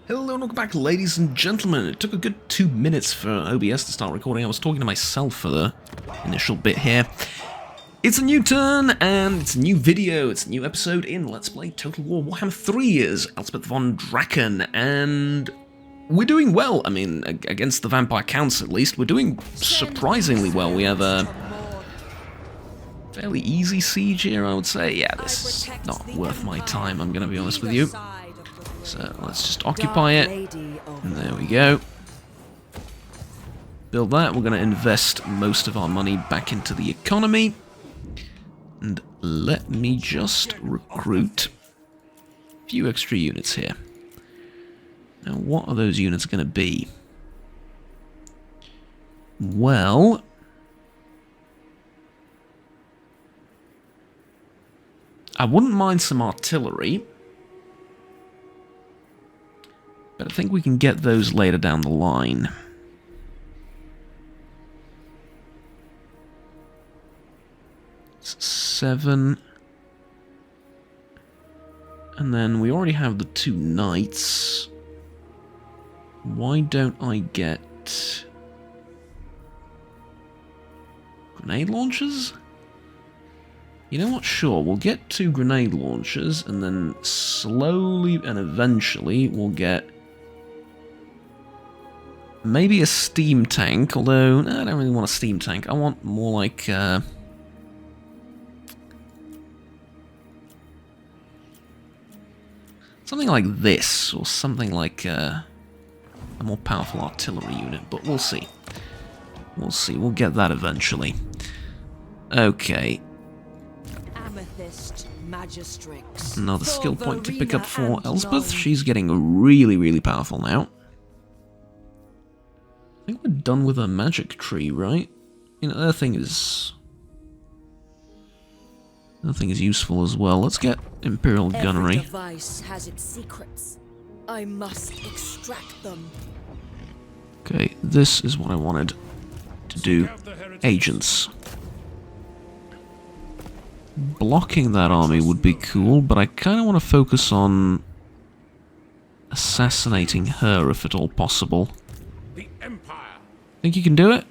Hello and welcome back, ladies and gentlemen. It took a good 2 minutes for OBS to start recording. I was talking to myself for the initial bit here. It's a new turn, and it's a new video, it's a new episode in Let's Play Total War Warhammer 3 as Elspeth von Draken, and we're doing well. I mean, against the vampire counts at least, we're doing surprisingly well. We have a fairly easy siege here, I would say. Yeah, this is not worth my time, I'm going to be honest with you. So let's just occupy it, and there we go. Build that. We're going to invest most of our money back into the economy. And let me just recruit a few extra units here. Now, what are those units going to be? Well, I wouldn't mind some artillery. But I think we can get those later down the line. It's 7. And then we already have the 2 knights. Why don't I get grenade launchers? You know what, sure, we'll get 2 grenade launchers, and then slowly and eventually we'll get maybe a steam tank, although no, I don't really want a steam tank. I want more like something like this, or something like a more powerful artillery unit, but we'll see. We'll see, we'll get that eventually. Okay. Another skill point to pick up for Elspeth. She's getting really powerful now. I think we're done with a magic tree, right? You know, that thing is useful as well. Let's get Imperial Gunnery. Every device has its secrets. I must extract them. Okay, this is what I wanted to do. Agents. Blocking that army would be cool, but I kind of want to focus on assassinating her if at all possible. Think you can do it?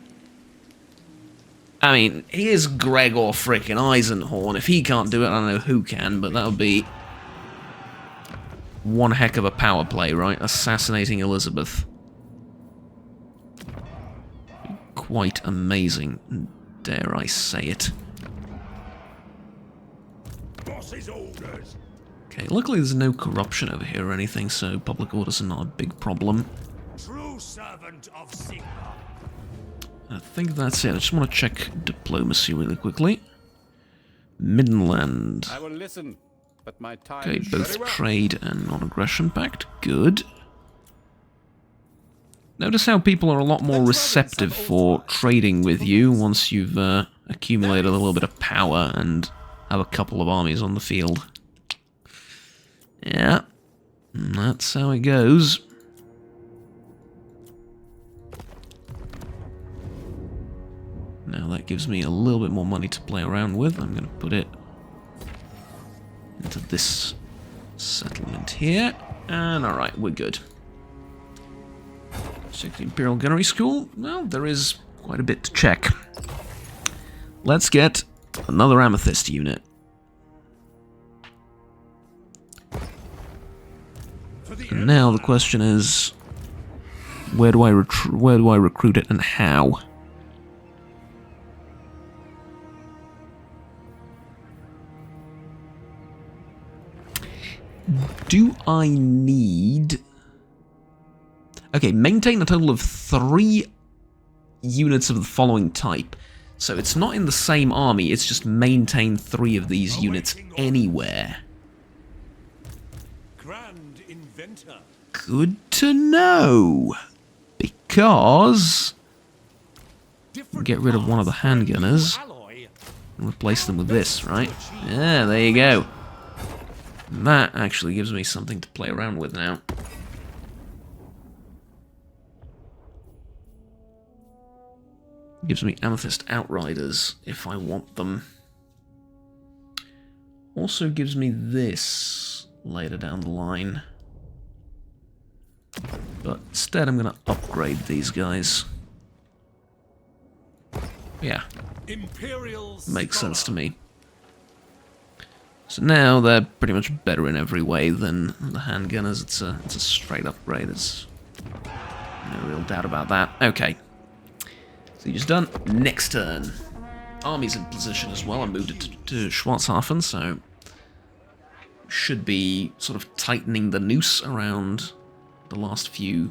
I mean, here's Gregor frickin' Eisenhorn. If he can't do it, I don't know who can, but that would be one heck of a power play, right? Assassinating Elizabeth. Quite amazing, dare I say it. Boss's orders. Okay, luckily there's no corruption over here or anything, so public orders are not a big problem. True servant of Sigma. I think that's it. I just want to check diplomacy really quickly. Midland. I will listen, but my time Okay, is both very well. trade and non-aggression pact. Good. Notice how people are a lot more receptive for trading with you once you've accumulated a little bit of power and have a couple of armies on the field. Yeah, that's how it goes. Now that gives me a little bit more money to play around with. I'm going to put it into this settlement here. And alright, we're good. Check the Imperial Gunnery School. Well, there is quite a bit to check. Let's get another Amethyst unit. And now the question is, where do I recruit it and how? Do I need... Okay, maintain a total of 3 units of the following type. So it's not in the same army, it's just maintain 3 of these units anywhere. Grand inventor. Good to know. Because... get rid of one of the handgunners and replace them with this, right? Yeah, there you go. That actually gives me something to play around with now. Gives me Amethyst Outriders if I want them. Also gives me this later down the line. But instead I'm going to upgrade these guys. Yeah, Imperial makes sense to scholar. me. So now they're pretty much better in every way than the handgunners. It's a straight upgrade. There's no real doubt about that. Okay. So just done. Next turn. Army's in position as well. I moved it to Schwarzhafen, so should be sort of tightening the noose around the last few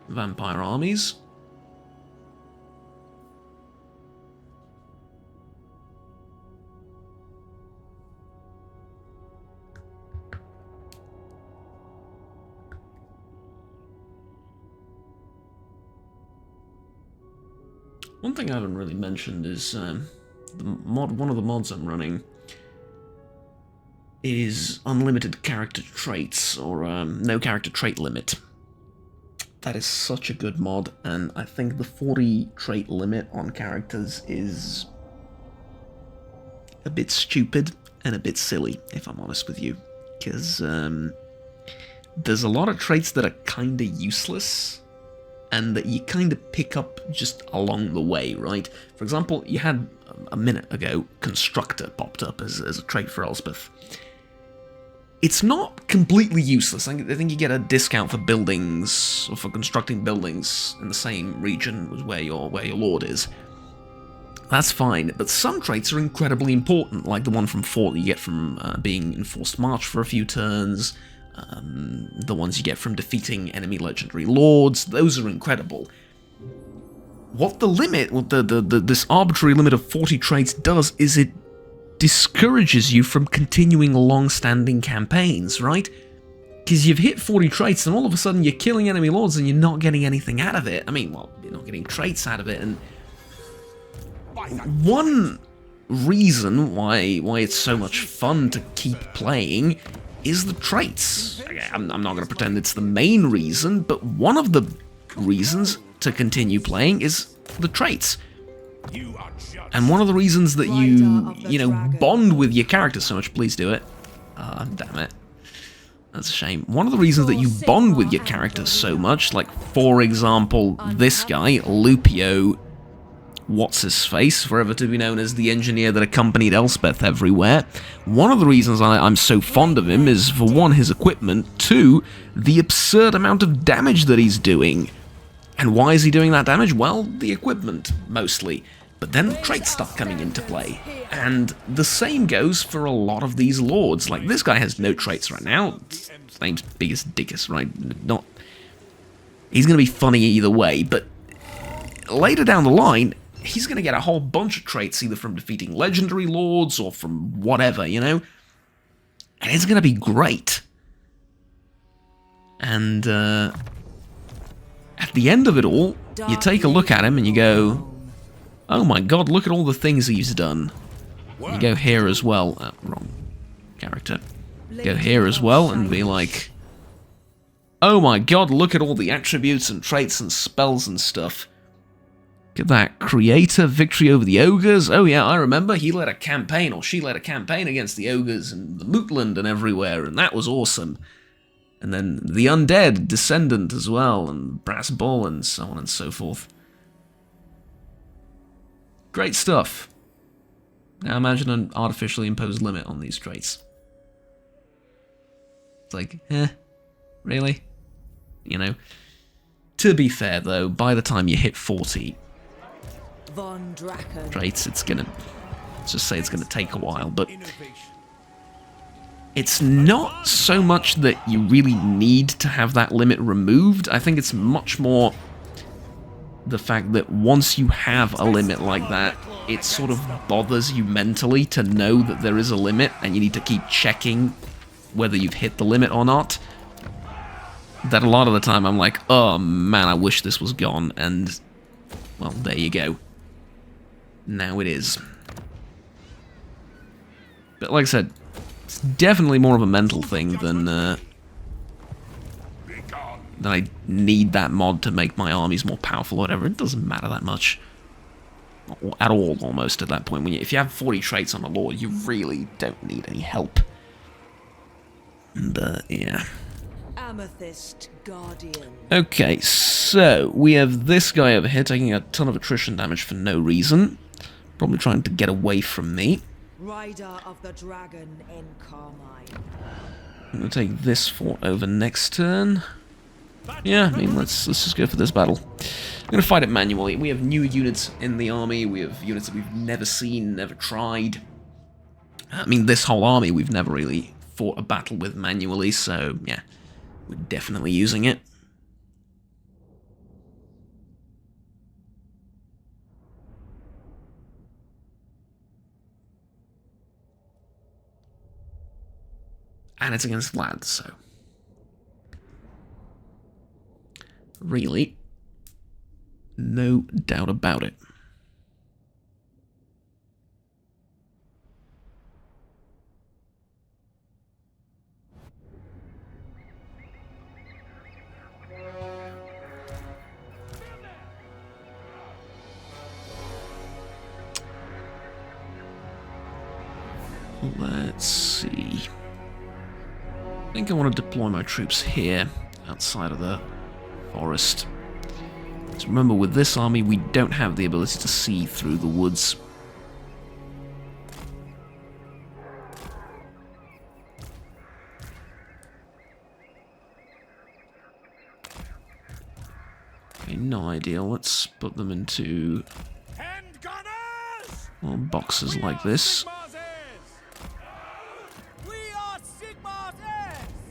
vampire armies. One thing I haven't really mentioned is one of the mods I'm running is unlimited character traits, or no character trait limit. That is such a good mod, and I think the 40 trait limit on characters is a bit stupid and a bit silly, if I'm honest with you, because there's a lot of traits that are kinda useless, and that you kind of pick up just along the way, right? For example, you had, a minute ago, Constructor popped up as a trait for Elspeth. It's not completely useless. I think you get a discount for buildings, or for constructing buildings in the same region as where your lord is. That's fine, but some traits are incredibly important, like the one from Fort that you get from being in forced march for a few turns, the ones you get from defeating enemy legendary lords. Those are incredible. What the limit, what this arbitrary limit of 40 traits does is it discourages you from continuing long-standing campaigns, right? Because you've hit 40 traits and all of a sudden you're killing enemy lords and you're not getting anything out of it. I mean, well, you're not getting traits out of it, and one reason why it's so much fun to keep playing is the traits. I'm not going to pretend it's the main reason, but one of the reasons to continue playing is the traits. You are judged. And one of the reasons that you bond with your character so much, please do it. Damn it. That's a shame. One of the reasons that you bond with your characters so much, like, for example, this guy, Lupio, what's-his-face, forever to be known as the engineer that accompanied Elspeth everywhere. One of the reasons I'm so fond of him is, for one, his equipment, two, the absurd amount of damage that he's doing. And why is he doing that damage? Well, the equipment, mostly. But then traits start coming into play. And the same goes for a lot of these lords. Like, this guy has no traits right now. His name's Biggest Dickus, right? He's gonna be funny either way, but later down the line, he's going to get a whole bunch of traits, either from defeating legendary lords or from whatever, you know? And it's going to be great. And at the end of it all, you take a look at him and you go, oh my god, look at all the things he's done. You go here as well. Wrong character. Go here as well and be like, oh my god, look at all the attributes and traits and spells and stuff. Look at that. Creator victory over the ogres. Oh yeah, I remember. He led a campaign, or she led a campaign against the ogres and the Mootland and everywhere, and that was awesome. And then the undead descendant as well, and Brass Bull, and so on and so forth. Great stuff. Now imagine an artificially imposed limit on these traits. It's like, really? You know? To be fair though, by the time you hit 40 Von Draken. traits, let's just say it's gonna take a while, but Innovation. it's not so much that you really need to have that limit removed. I think it's much more the fact that once you have a limit like that, it sort of bothers you mentally to know that there is a limit and you need to keep checking whether you've hit the limit or not. That a lot of the time I'm like, oh man, I wish this was gone, and well, there you go. Now it is. But like I said, it's definitely more of a mental thing than I need that mod to make my armies more powerful or whatever. It doesn't matter that much. At all, almost, at that point. If you have 40 traits on a lord, you really don't need any help. And, yeah. Amethyst Guardian. Okay, so we have this guy over here taking a ton of attrition damage for no reason. Probably trying to get away from me. Rider of the Dragon in Carmine. I'm going to take this fort over next turn. Yeah, I mean, let's just go for this battle. I'm going to fight it manually. We have new units in the army. We have units that we've never seen, never tried. I mean, this whole army we've never really fought a battle with manually, so yeah, we're definitely using it. And it's against lads, so really, no doubt about it. Let's see. I think I want to deploy my troops here, outside of the forest. So remember, with this army, we don't have the ability to see through the woods. Okay, no ideal. Let's put them into little boxes like this.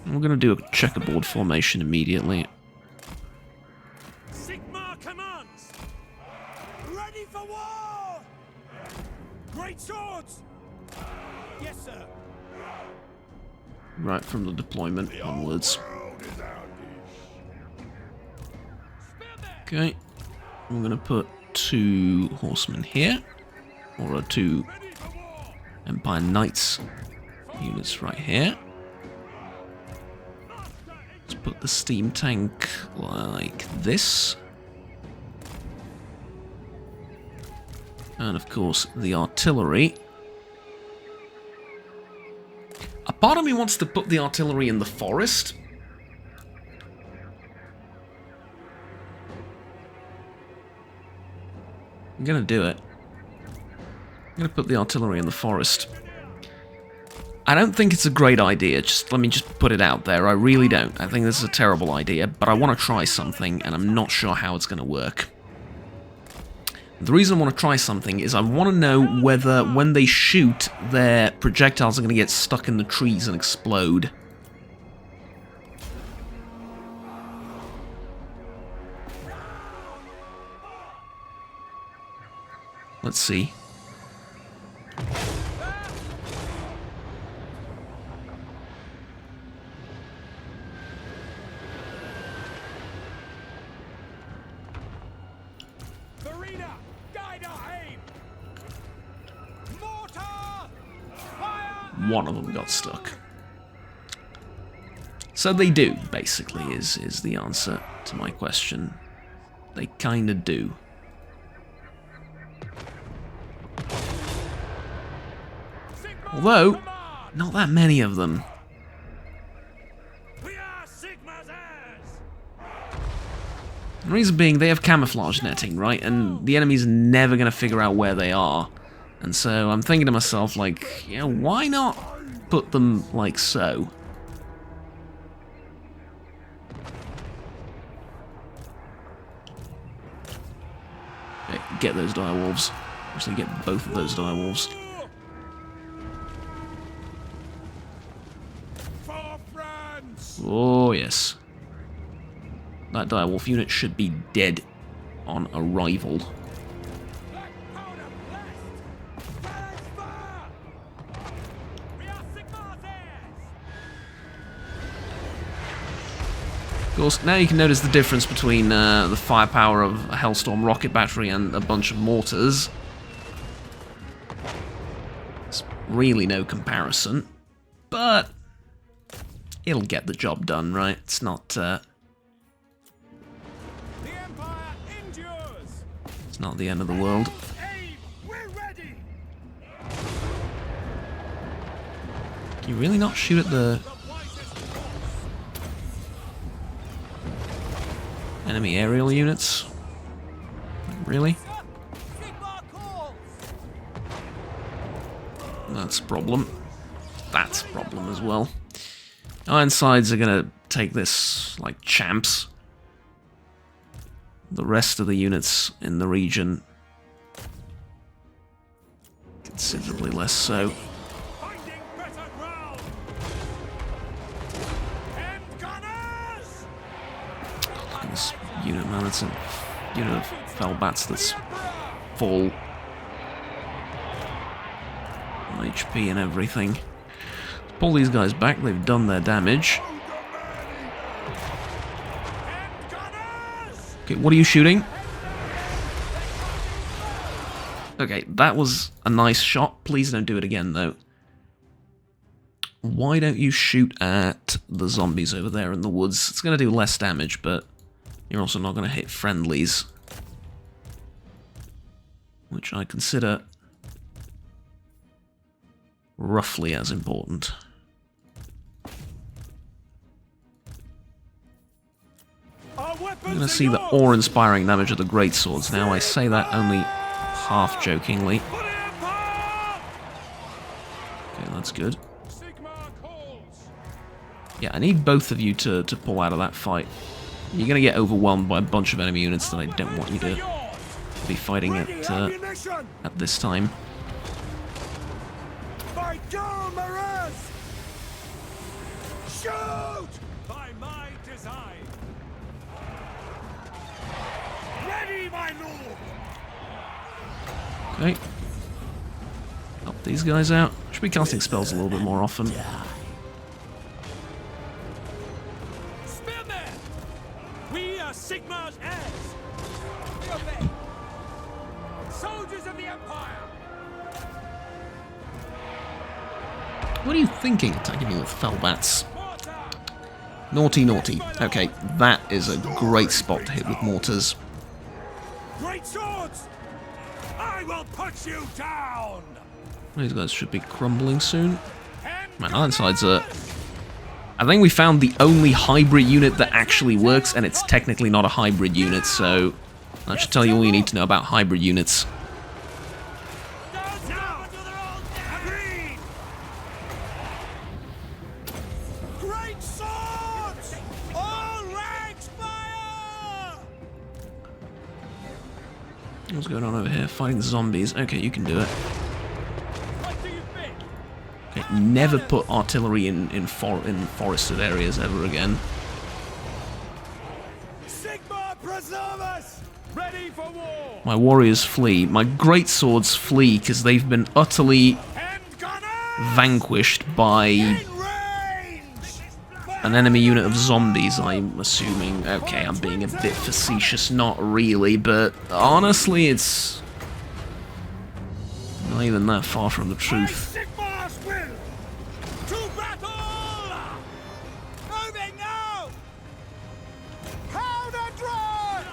We're going to do a checkerboard formation immediately. Sigmar commands. Ready for war. Great swords. Yes, sir. Right from the deployment onwards. Okay. I'm going to put 2 horsemen here. Or 2 Empire Knights units right here. Let's put the steam tank like this. And of course, the artillery. A part of me wants to put the artillery in the forest. I'm gonna do it. I'm gonna put the artillery in the forest. I don't think it's a great idea, let me put it out there, I really don't. I think this is a terrible idea, but I want to try something, and I'm not sure how it's going to work. The reason I want to try something is I want to know whether, when they shoot, their projectiles are going to get stuck in the trees and explode. Let's see. One of them got stuck. So they do, basically, is the answer to my question. They kinda do. Although, not that many of them. The reason being, they have camouflage netting, right? And the enemy's never gonna figure out where they are. And so I'm thinking to myself, like, yeah, why not put them like so? Okay, get those direwolves. Actually, get both of those direwolves. Oh, yes. That direwolf unit should be dead on arrival. Of course, now you can notice the difference between the firepower of a Hellstorm rocket battery and a bunch of mortars. It's really no comparison, but it'll get the job done, right? It's not, it's not the end of the world. Can you really not shoot at the... Enemy aerial units. Really? That's a problem. That's a problem as well. Ironsides are gonna take this like champs. The rest of the units in the region considerably less so. Finding better ground. And gunners! Look at this unit, man. It's a unit of Felbats that's full on HP and everything. Pull these guys back. They've done their damage. Okay, what are you shooting? Okay, that was a nice shot. Please don't do it again, though. Why don't you shoot at the zombies over there in the woods? It's going to do less damage, but you're also not going to hit friendlies, which I consider roughly as important. I'm going to see the awe-inspiring damage of the greatswords now. I say that only half-jokingly. Okay, that's good. Yeah, I need both of you to pull out of that fight. You're going to get overwhelmed by a bunch of enemy units that I don't want you to be fighting at this time. By God, Maraz! Shoot! By my design. Ready, my lord! Okay. Help these guys out. Should be casting spells a little bit more often. Spearmen! We are Sigmar's heirs! We obey! Soldiers of the Empire! What are you thinking, attacking me with Felbats? Naughty, naughty. Okay, that is a great spot to hit with mortars. Great swords! I will put you down! These guys should be crumbling soon. Man, Ironsides are... I think we found the only hybrid unit that actually works, and it's technically not a hybrid unit, so that should tell you all you need to know about hybrid units. Great swords! All ranks fire! What's going on over here? Fighting zombies. Okay, you can do it. What do you think? Okay, never put artillery in forested areas ever again. Sigmar, preserve us! Ready for war! My warriors flee. My greatswords flee because they've been utterly And gunners! vanquished by In range! an enemy unit of zombies, I'm assuming. Okay, I'm being a bit facetious, not really, but honestly, it's not even that far from the truth. Sigmar's will! To battle! Moving now! Powder dry!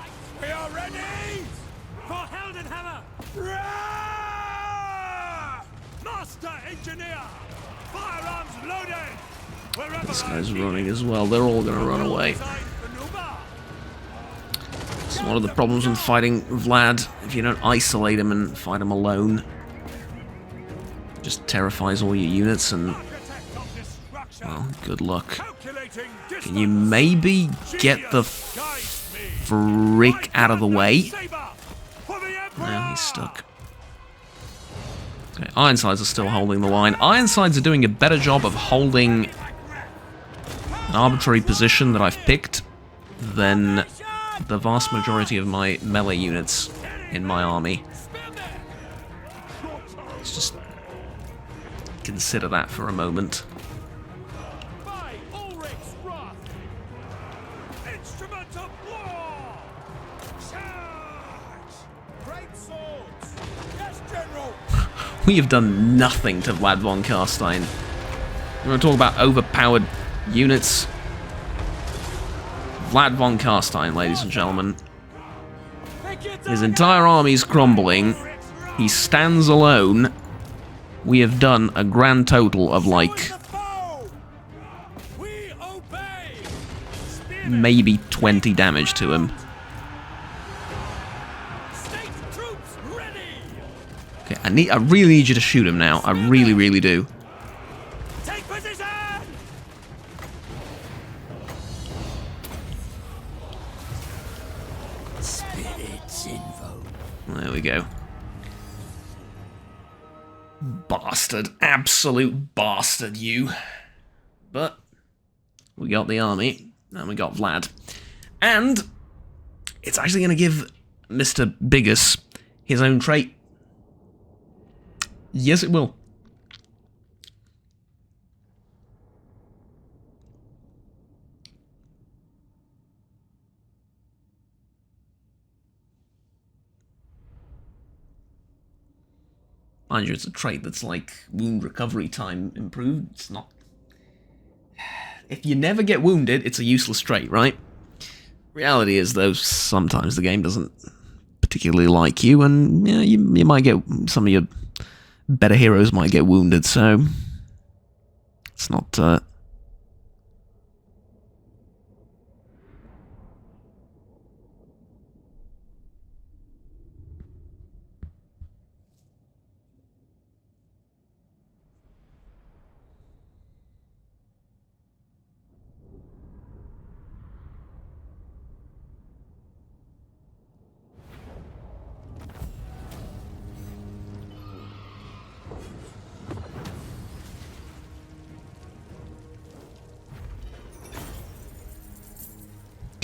We are ready! For Heldenhammer! Master Engineer! Firearms loaded! Wherever This guy's running as well. They're all going to run away. It's one of the problems with fighting Vlad. If you don't isolate him and fight him alone, it just terrifies all your units and, well, good luck. Can you maybe get the frick out of the way? No, he's stuck. Okay, Ironsides are still holding the line. Ironsides are doing a better job of holding an arbitrary position that I've picked than the vast majority of my melee units in my army. Let's just consider that for a moment. By Ulrich's wrath! Instrument of war! Charge! Great swords! Yes, General! We have done nothing to Vlad von Carstein. We're going to talk about overpowered units. Vlad von Carstein, ladies and gentlemen. His entire army's crumbling. He stands alone. We have done a grand total of like We obey! maybe 20 damage to him. I really need you to shoot him now. I really, really do. Take position! Spirits invoke. There we go. Bastard. Absolute bastard, you. But we got the army, and we got Vlad. And it's actually going to give Mr. Biggest his own trait. Yes, it will. Mind you, it's a trait that's like wound recovery time improved. It's not... If you never get wounded, it's a useless trait, right? Reality is, though, sometimes the game doesn't particularly like you, and yeah, you might get... Some of your better heroes might get wounded, so... It's not...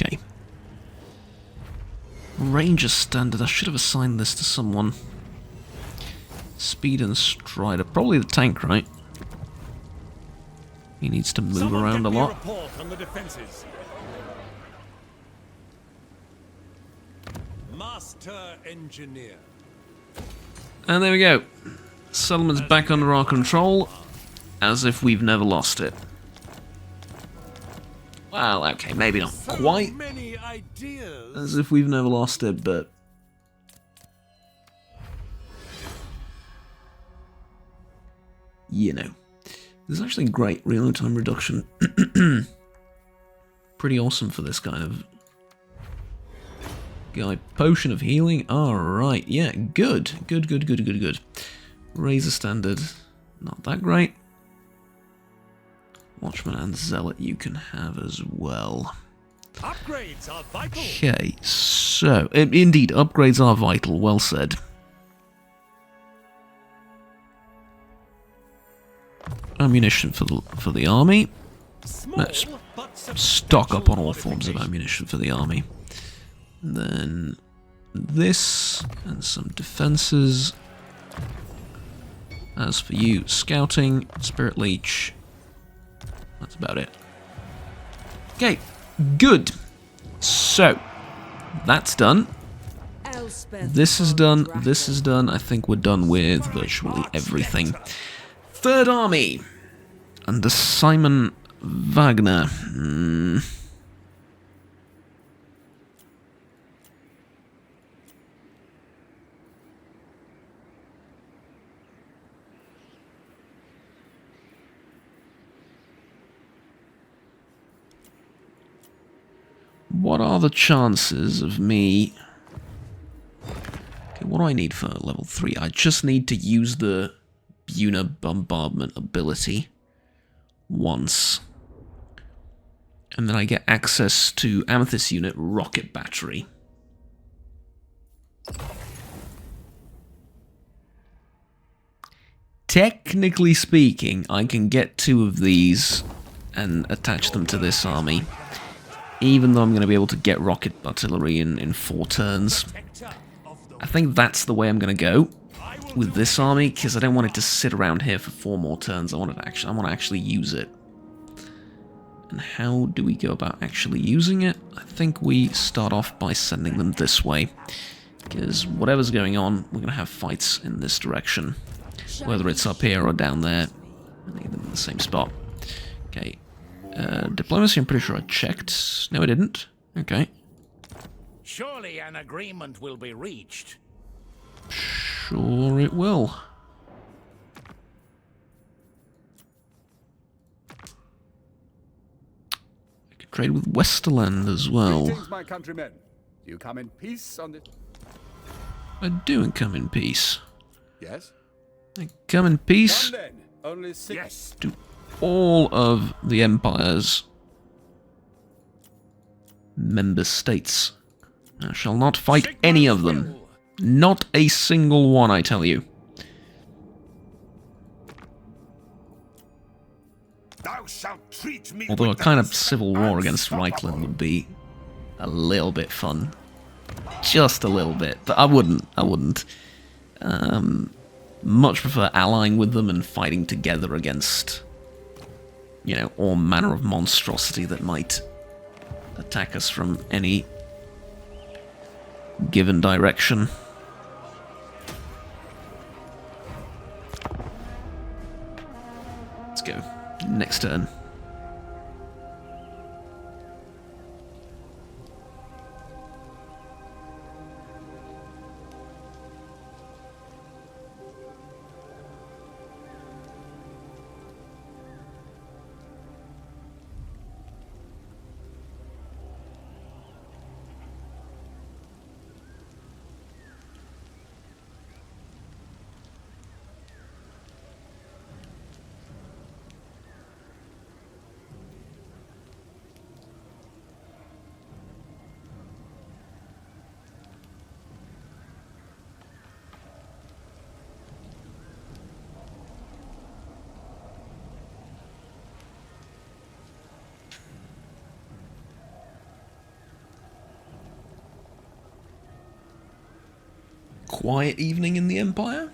Okay. Ranger standard. I should have assigned this to someone. Speed and Strider. Probably the tank, right? He needs to move around a lot. Report on the defenses. Master Engineer. And there we go. Settlement's back under our control, as if we've never lost it. Well, okay, maybe not quite Many ideas. as if we've never lost it, but... You know. This is actually great reload time reduction. Pretty awesome for this kind of guy. Potion of healing. Alright, yeah, good. Good. Razor standard. Not that great. Watchman and Zealot you can have as well. Upgrades are vital. Okay, so... Indeed, upgrades are vital. Well said. Ammunition for the army. Let's stock up on all forms of ammunition for the army. And then this and some defenses. As for you, scouting, spirit leech. That's about it. Okay, good. So that's done. Elspeth This is von done. This is done. I think we're done with virtually everything. Third Army under Simon Wagner. What are the chances of me... Okay, what do I need for level 3? I just need to use the Buna bombardment ability once. And then I get access to Amethyst unit rocket battery. Technically speaking, I can get 2 of these and attach them to this army. Even though I'm going to be able to get rocket artillery in 4 turns. I think that's the way I'm going to go with this army, because I don't want it to sit around here for 4 more turns. I want to actually use it. And how do we go about actually using it? I think we start off by sending them this way, because whatever's going on, we're going to have fights in this direction. Whether it's up here or down there, I need them in the same spot. Okay. Diplomacy, I'm pretty sure I checked. No, I didn't. Okay. Surely an agreement will be reached. Sure it will. I could trade with Westerland as well. Greetings, my countrymen. You come in peace on this. I do come in peace. Yes? Come in peace Come then. Only 6. Yes. to all of the Empire's member states. I shall not fight any of them. Not a single one, I tell you. Thou shalt treat me. Although a kind of civil war against Reichland would be a little bit fun. Just a little bit, but I wouldn't. Much prefer allying with them and fighting together against, you know, all manner of monstrosity that might attack us from any given direction. Let's go. Next turn. Quiet evening in the Empire?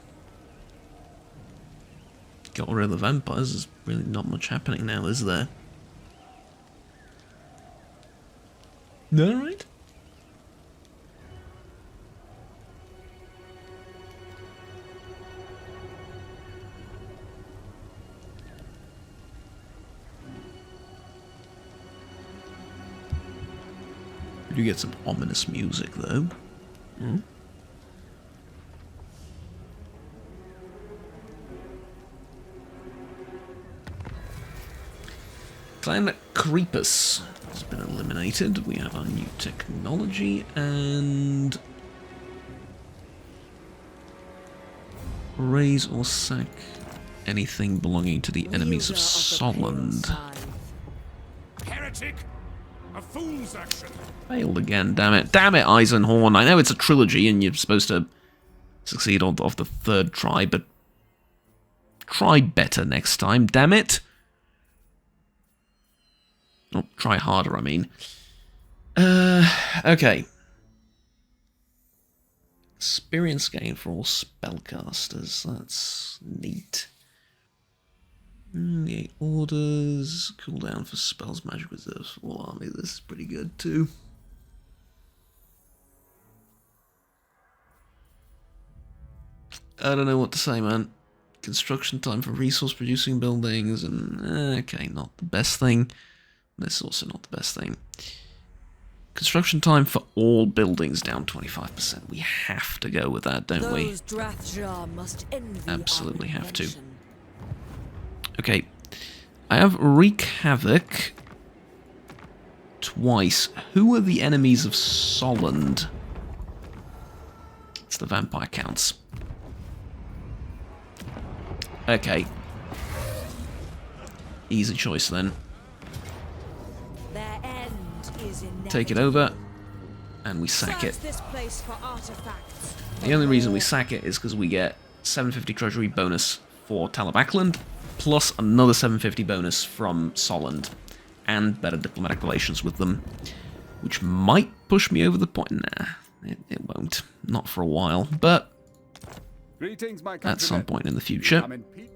Got rid of the vampires, there's really not much happening now, is there? Alright. We do get some ominous music though. Hmm? Clan Creepus has been eliminated. We have our new technology and raise or sack anything belonging to the enemies of Solland. Heretic! A fool's action! Failed again, damn it. Damn it, Eisenhorn. I know it's a trilogy and you're supposed to succeed off the third try, but try better next time, damn it. Oh, try harder, I mean. Okay. Experience gain for all spellcasters. That's neat. The 8 orders. Cooldown for spells, magic reserves for all army. This is pretty good too. I don't know what to say, man. Construction time for resource producing buildings and okay, not the best thing. This is also not the best thing. Construction time for all buildings down 25%. We have to go with that, don't we? Those Drathjar must envy Absolutely our have to. invention. Okay. I have wreak havoc twice. Who are the enemies of Solland? It's the vampire counts. Okay. Easy choice then. Their end is inevitable. Take it over, and we sack it. Search this place for artifacts. The only reason we sack it is because we get 750 treasury bonus for Talabakland, plus another 750 bonus from Solland, and better diplomatic relations with them, which might push me over the point. Nah, it won't. Not for a while, but Greetings, my at some countrymen. point in the future, I'm in peace.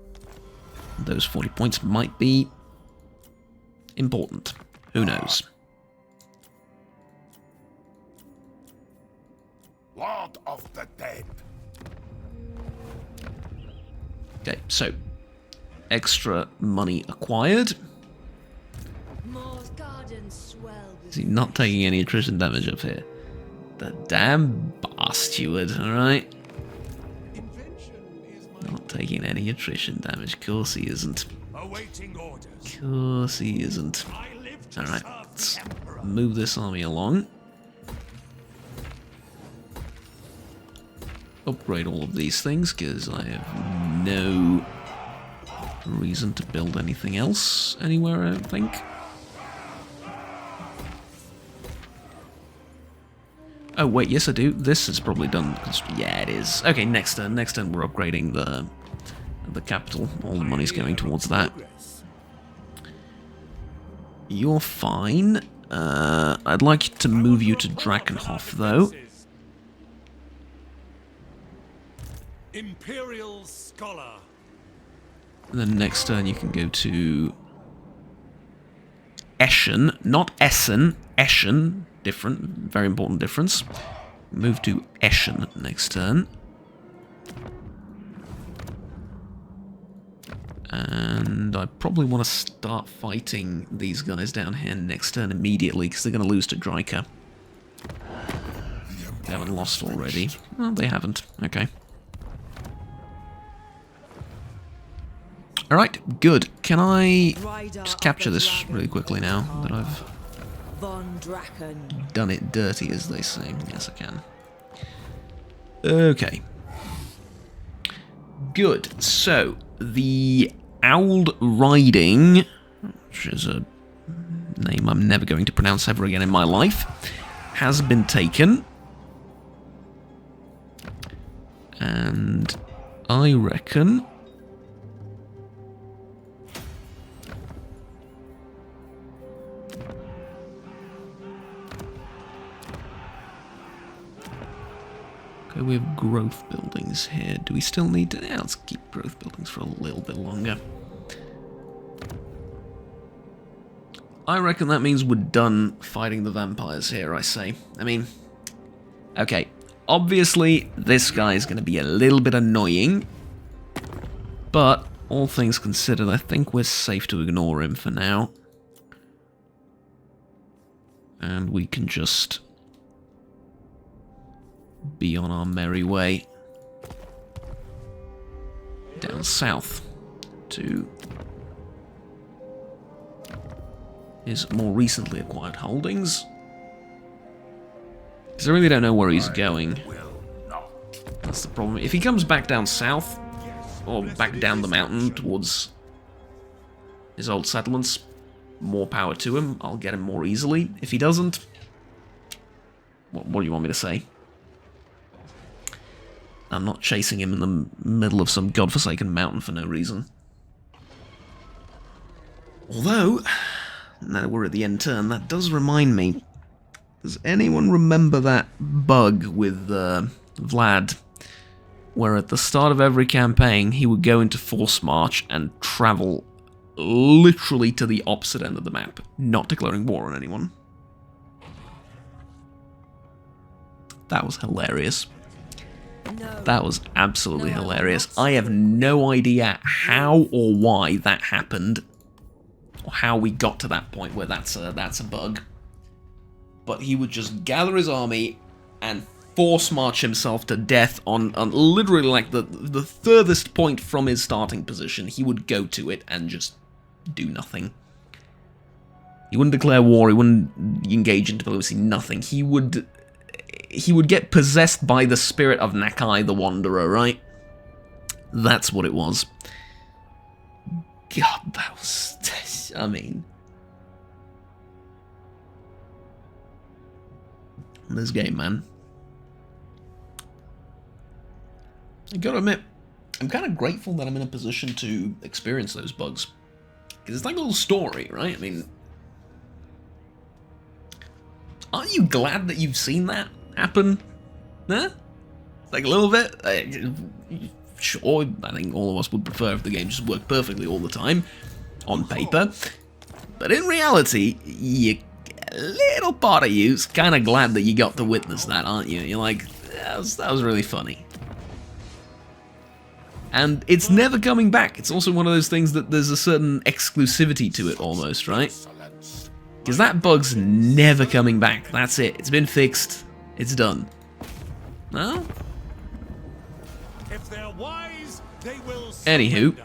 those 40 points might be important. Who knows? Lord of the dead. Okay, so extra money acquired. Moore's gardens swell with Is he not taking any attrition damage up here? The damn bastard, alright? Not taking any attrition damage. Of course he isn't. Awaiting orders. Of course he isn't. I live to Alright, serve let's the Emperor. move this army along. upgrade all of these things, because I have no reason to build anything else anywhere, I don't think. Oh wait, yes I do. This is probably done. Yeah, it is. Okay, next turn. Next turn we're upgrading the capital. All the money's going towards that. You're fine. I'd like to move you to Drakenhof, though. Imperial Scholar. And then next turn you can go to Eschen, not Essen. Eschen, different, very important difference. Move to Eschen next turn. And I probably want to start fighting these guys down here next turn immediately, because they're going to lose to Dryka. They haven't lost already. Well, they haven't. Okay. Alright, good. Can I just capture this really quickly now that I've Von Draken. done it dirty, as they say? Yes, I can. Okay. Good. So, the Owled Riding, which is a name I'm never going to pronounce ever again in my life, has been taken. And I reckon okay, we have growth buildings here. Do we still need to? Yeah, let's keep growth buildings for a little bit longer. I reckon that means we're done fighting the vampires here, I say. I mean, okay, obviously this guy is going to be a little bit annoying, but all things considered, I think we're safe to ignore him for now. And we can just be on our merry way down south to his more recently acquired holdings. Because I really don't know where he's going. That's the problem. If he comes back down south, or back down the mountain towards his old settlements, more power to him. I'll get him more easily. If he doesn't, what do you want me to say? I'm not chasing him in the middle of some godforsaken mountain for no reason. Although, now that we're at the end turn, that does remind me. Does anyone remember that bug with Vlad, where at the start of every campaign he would go into Force March and travel literally to the opposite end of the map, not declaring war on anyone? That was hilarious. No. That was absolutely hilarious. I have no idea how or why that happened, or how we got to that point where that's a bug. But he would just gather his army and force march himself to death on literally like the furthest point from his starting position. He would go to it and just do nothing. He wouldn't declare war. He wouldn't engage in diplomacy. Nothing. He would get possessed by the spirit of Nakai the Wanderer, right? That's what it was. God, that was... I mean... This game, man. I gotta admit, I'm kind of grateful that I'm in a position to experience those bugs. Because it's like a little story, right? I mean... Aren't you glad that you've seen that happen? Huh? Like a little bit? Sure, I think all of us would prefer if the game just worked perfectly all the time, on paper. But in reality, a little part of you's kind of glad that you got to witness that, aren't you? You're like, that was really funny. And it's never coming back. It's also one of those things that there's a certain exclusivity to it almost, right? Because that bug's never coming back. That's it. It's been fixed. It's done. No? If they're wise, they will Anywho. surrender.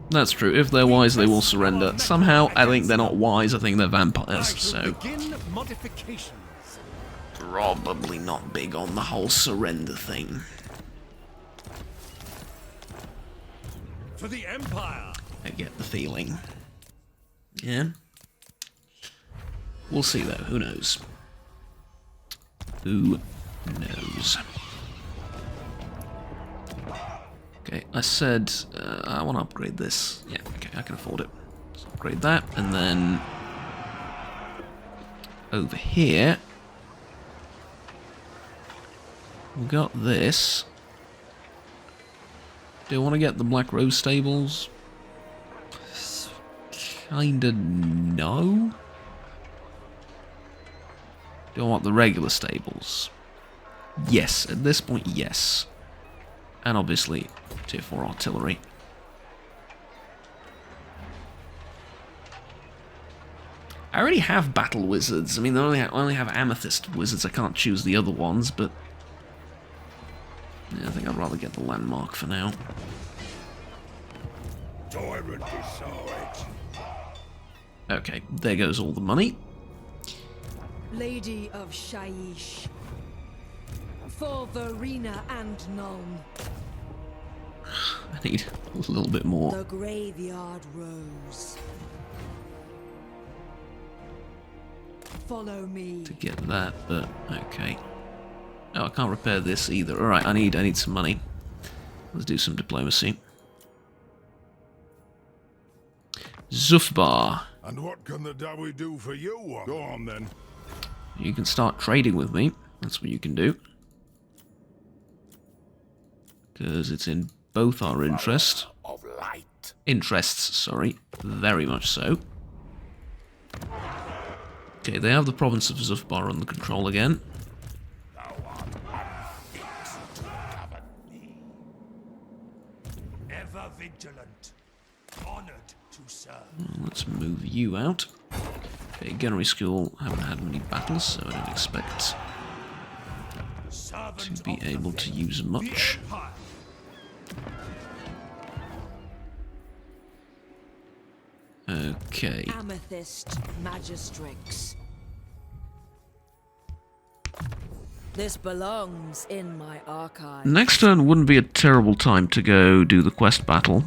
That's true. If they're wise, they will surrender. Somehow, I think they're not wise. I think they're vampires, so... Begin modifications. probably not big on the whole surrender thing. For the Empire! I get the feeling. Yeah? We'll see though, who knows? Who knows? Okay, I said I want to upgrade this. Yeah, okay, I can afford it. Let's upgrade that, and then over here we got this. Do I want to get the Black Rose stables? Kinda no. Do I want the regular stables? Yes, at this point, yes. And obviously, tier 4 artillery. I already have battle wizards. I mean, I only have amethyst wizards. I can't choose the other ones, but yeah, I think I'd rather get the landmark for now. Okay, there goes all the money. Lady of Shaiish. For Verena and Nuln. I need a little bit more. The Graveyard Rose. Follow me. To get that, but okay. Oh, I can't repair this either. Alright, I need some money. Let's do some diplomacy. Zufbar. And what can the Dawi do for you? Go on then. You can start trading with me. That's what you can do. Because it's in both our interests. Of light. Interests, sorry. Very much so. Okay, they have the province of Zufbar under control again. Ever vigilant. Honored to serve. Let's move you out. Okay, gunnery school haven't had many battles, so I don't expect to be able to use much. Okay. Amethyst Magistrix. This belongs in my archive. Next turn wouldn't be a terrible time to go do the quest battle.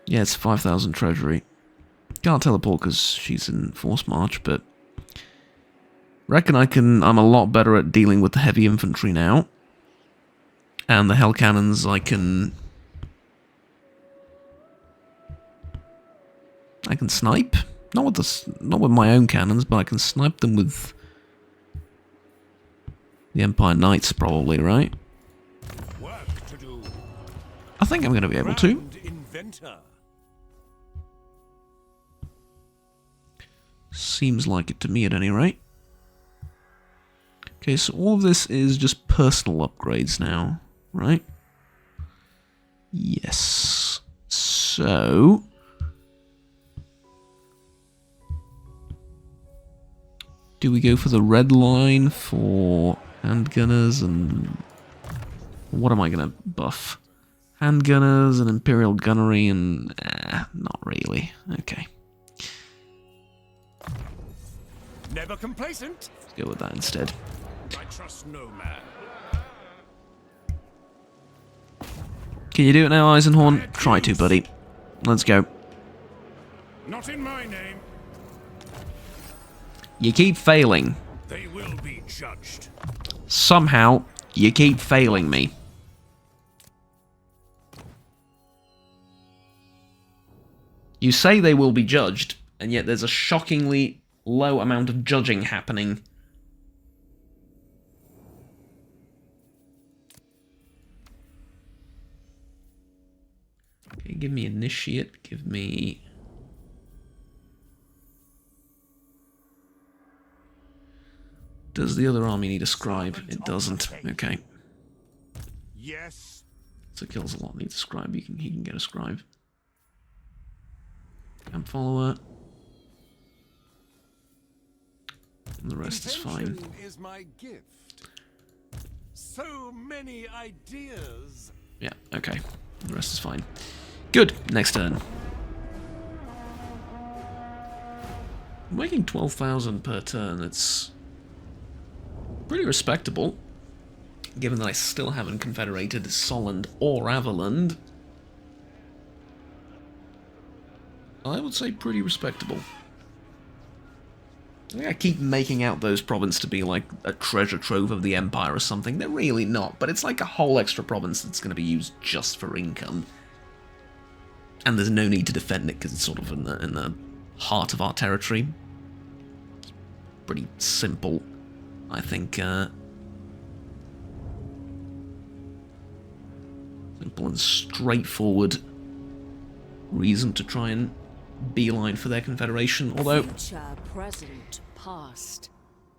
Yeah, it's 5,000 treasury. Can't teleport because she's in force march, but reckon I'm a lot better at dealing with the heavy infantry now. And the hell cannons I can snipe. Not with my own cannons, but I can snipe them with the Empire Knights probably, right? Work to do. I think I'm going to be able to. Grand inventor. Seems like it to me at any rate. Okay, so all of this is just personal upgrades now, right? Yes. So do we go for the red line for handgunners and what am I going to buff? Handgunners and Imperial Gunnery and not really. Okay. Never complacent. Let's go with that instead. I trust no man. Can you do it now, Eisenhorn? Try to, buddy. Let's go. Not in my name. You keep failing. They will be judged. Somehow, you keep failing me. You say they will be judged, and yet there's a shockingly low amount of judging happening. Okay, give me initiate, give me... Does the other army need a scribe? It doesn't. Okay. Yes. So kills a lot needs a scribe. He can get a scribe. Camp follower. And the rest is fine. Invention is my gift. So many ideas. Yeah, okay. The rest is fine. Good. Next turn. Making 12,000 per turn, it's pretty respectable. Given that I still haven't confederated Solent or Averland, I would say pretty respectable. I keep making out those provinces to be like a treasure trove of the Empire or something. They're really not, but it's like a whole extra province that's going to be used just for income. And there's no need to defend it because it's sort of in the heart of our territory. It's pretty simple, I think. Simple and straightforward reason to try and beeline for their confederation, although Future, present, past.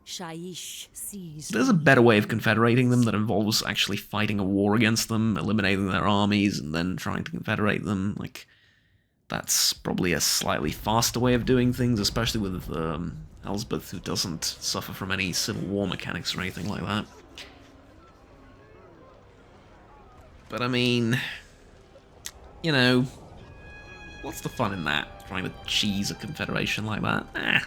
Shaiish sees. there's a better way of confederating them that involves actually fighting a war against them, eliminating their armies, and then trying to confederate them. Like, that's probably a slightly faster way of doing things, especially with Elspeth, who doesn't suffer from any civil war mechanics or anything like that. But I mean, you know, what's the fun in that? Trying to cheese a confederation like that? Eh.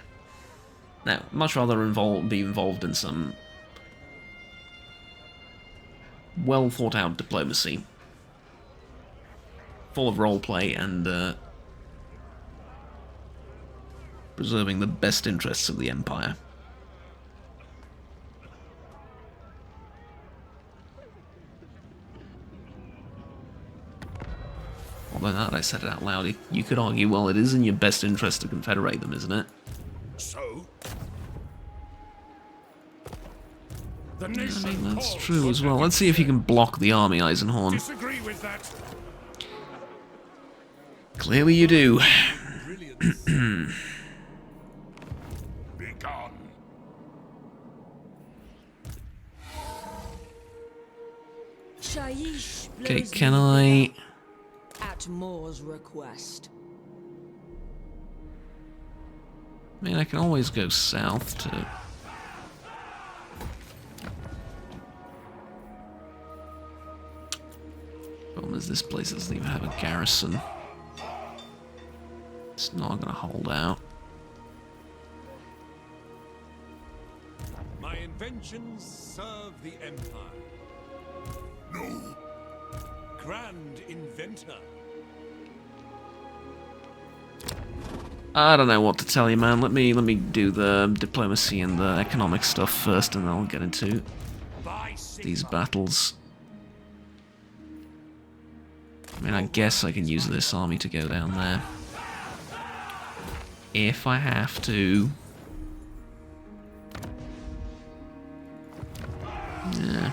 No, much rather be involved in some well thought out diplomacy, full of roleplay and preserving the best interests of the Empire. Although now that I said it out loud, you could argue, well, it is in your best interest to confederate them, isn't it? So? The I nation mean, that's calls true for as well. Let's see if you can block the army, Eisenhorn. Disagree with that. Clearly you do. Be gone. Shaiish Okay, blows can me I... at Moore's request. I mean, I can always go south to... Problem is, this place doesn't even have a garrison. It's not gonna hold out. My inventions serve the Empire. No. Grand inventor. I don't know what to tell you, man. Let me do the diplomacy and the economic stuff first, and then I'll get into these battles. I mean, I guess I can use this army to go down there. If I have to. Yeah.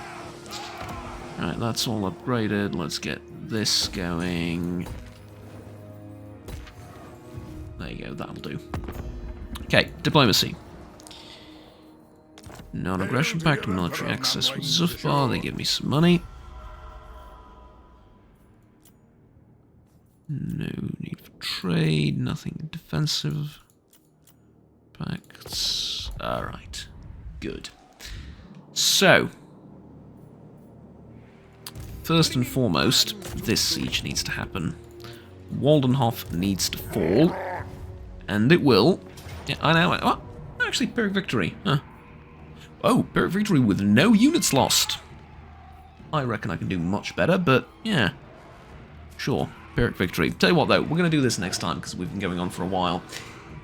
Alright, that's all upgraded. Let's get this going. There you go, that'll do. Okay, diplomacy. Non-aggression pact, military access with Zufbar, they give me some money. No need for trade, nothing defensive. Pacts. Alright. Good. So, first and foremost, this siege needs to happen. Waldenhof needs to fall. And it will. Yeah, I know. Oh, actually, Pyrrhic victory. Huh. Oh, Pyrrhic victory with no units lost. I reckon I can do much better, but yeah. Sure. Pyrrhic victory. Tell you what, though, we're going to do this next time because we've been going on for a while.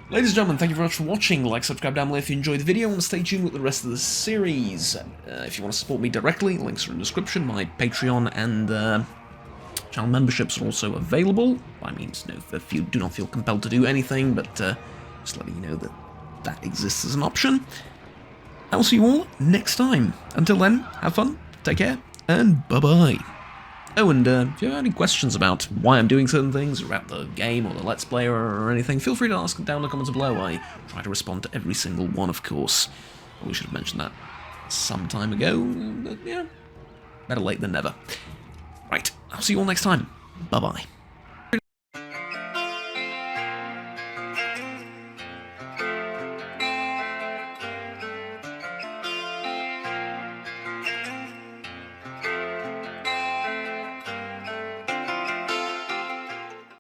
Ladies and gentlemen, thank you very much for watching. Like, subscribe down below if you enjoyed the video, and stay tuned with the rest of the series. If you want to support me directly, links are in the description. My Patreon and channel memberships are also available. By means, no, if you do not feel compelled to do anything, but just letting you know that that exists as an option. I will see you all next time. Until then, have fun, take care, and bye-bye. Oh, and if you have any questions about why I'm doing certain things, or about the game, or the Let's Play, or anything, feel free to ask down in the comments below. I try to respond to every single one, of course. We should have mentioned that some time ago, but yeah, better late than never. Right, I'll see you all next time. Bye-bye.